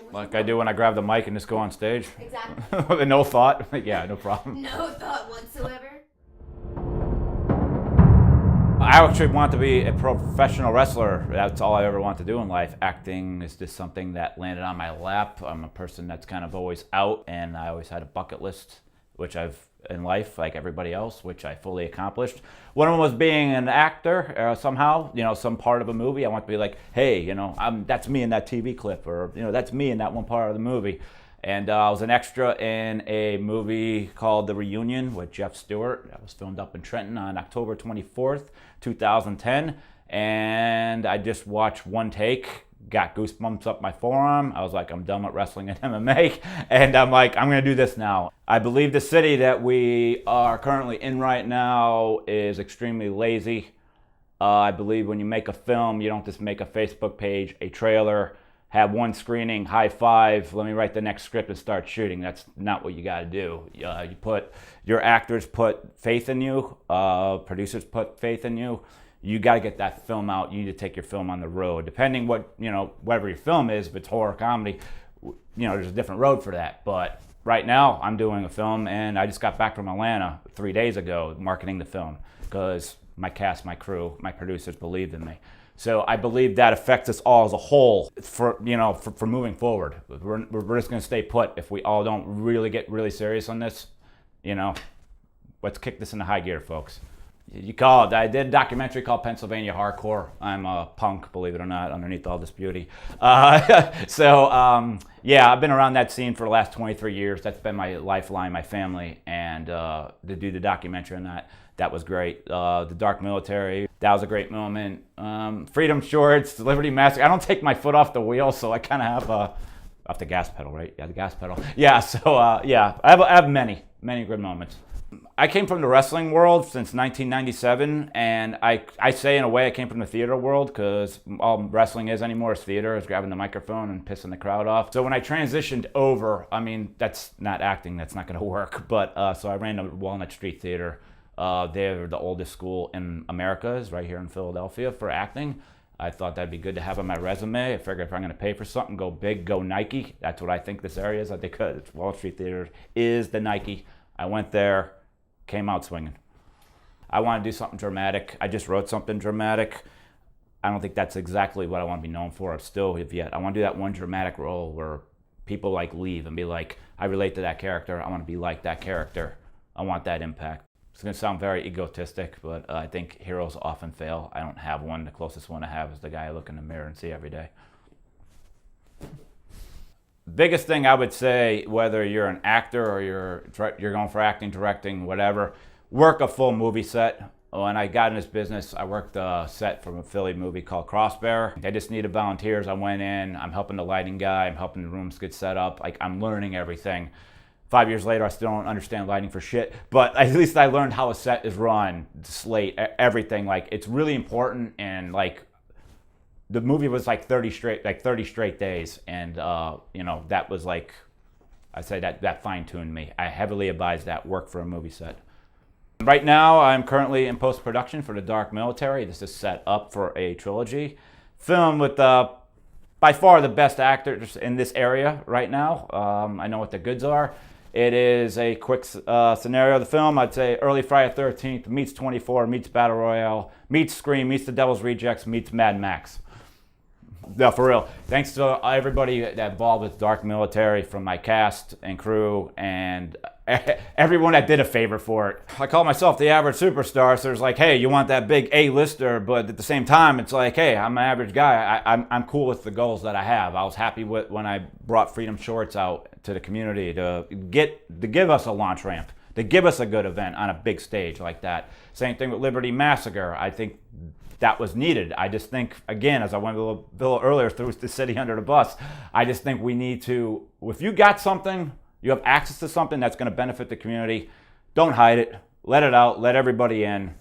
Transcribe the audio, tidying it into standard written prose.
conversation with Like I do when I grab the mic and just go on stage. Exactly. With no thought. Yeah, no problem. No thought whatsoever. I actually want to be a professional wrestler. That's all I ever want to do in life. Acting is just something that landed on my lap. I'm a person that's kind of always out, and I always had a bucket list, which I've in life, like everybody else, which I fully accomplished. One of them was being an actor somehow, some part of a movie. I want to be like, hey, that's me in that TV clip, or that's me in that one part of the movie. And I was an extra in a movie called The Reunion with Jeff Stewart. That was filmed up in Trenton on October 24th, 2010. And I just watched one take, got goosebumps up my forearm. I was like, I'm done with wrestling and MMA. And I'm like, I'm going to do this now. I believe the city that we are currently in right now is extremely lazy. I believe when you make a film, you don't just make a Facebook page, a trailer, have one screening, high five, let me write the next script and start shooting. That's not what you got to do. Your actors put faith in you, producers put faith in you. You got to get that film out. You need to take your film on the road. Depending whatever your film is, if it's horror, comedy, there's a different road for that. But right now, I'm doing a film, and I just got back from Atlanta 3 days ago marketing the film because my cast, my crew, my producers believed in me. So I believe that affects us all as a whole for moving forward. We're just going to stay put if we all don't really get really serious on this. Let's kick this into high gear, folks. You call it. I did a documentary called Pennsylvania Hardcore. I'm a punk, believe it or not, underneath all this beauty. Yeah, I've been around that scene for the last 23 years. That's been my lifeline, my family, and to do the documentary on that was great. The Dark Military, that was a great moment. Freedom Shorts, Liberty Massacre. I don't take my foot off the wheel, so I kind of have off the gas pedal, right? Yeah, the gas pedal. Yeah, so I have many good moments. I came from the wrestling world since 1997, and I say in a way I came from the theater world because all wrestling is anymore is theater, is grabbing the microphone and pissing the crowd off. So when I transitioned over, that's not acting, that's not going to work, but so I ran the Walnut Street Theater. They're the oldest school in America, is right here in Philadelphia for acting. I thought that'd be good to have on my resume. I figured if I'm going to pay for something, go big, go Nike. That's what I think this area is. I think Wall Street Theater is the Nike. I went there, came out swinging. I want to do something dramatic. I just wrote something dramatic. I don't think that's exactly what I want to be known for still yet. I want to do that one dramatic role where people leave and be like, I relate to that character. I want to be like that character. I want that impact. It's going to sound very egotistic, but I think heroes often fail. I don't have one. The closest one I have is the guy I look in the mirror and see every day. Biggest thing I would say, whether you're an actor or you're going for acting, directing, whatever, work a full movie set. When I got in this business, I worked a set from a Philly movie called Crossbear. They just needed volunteers. I went in, I'm helping the lighting guy, I'm helping the rooms get set up. I'm learning everything. 5 years later, I still don't understand lighting for shit, but at least I learned how a set is run, slate, everything. It's really important, and the movie was 30 straight days, and that was I say that fine-tuned me. I heavily advise that work for a movie set. Right now, I'm currently in post-production for The Dark Military. This is set up for a trilogy. Film with by far the best actors in this area right now. I know what the goods are. It is a quick scenario of the film. I'd say early Friday the 13th meets 24, meets Battle Royale, meets Scream, meets The Devil's Rejects, meets Mad Max. No, for real. Thanks to everybody that involved with Dark Military, from my cast and crew and everyone that did a favor for it. I call myself the average superstar, so it's hey, you want that big A-lister, but at the same time, it's hey, I'm an average guy. I'm cool with the goals that I have. I was happy with when I brought Freedom Shorts out to the community to give us a launch ramp, to give us a good event on a big stage like that. Same thing with Liberty Massacre. I think that was needed. I just think, again, as I went a little earlier through the city under the bus, I just think we need to, if you got something, you have access to something that's going to benefit the community, don't hide it. Let it out. Let everybody in.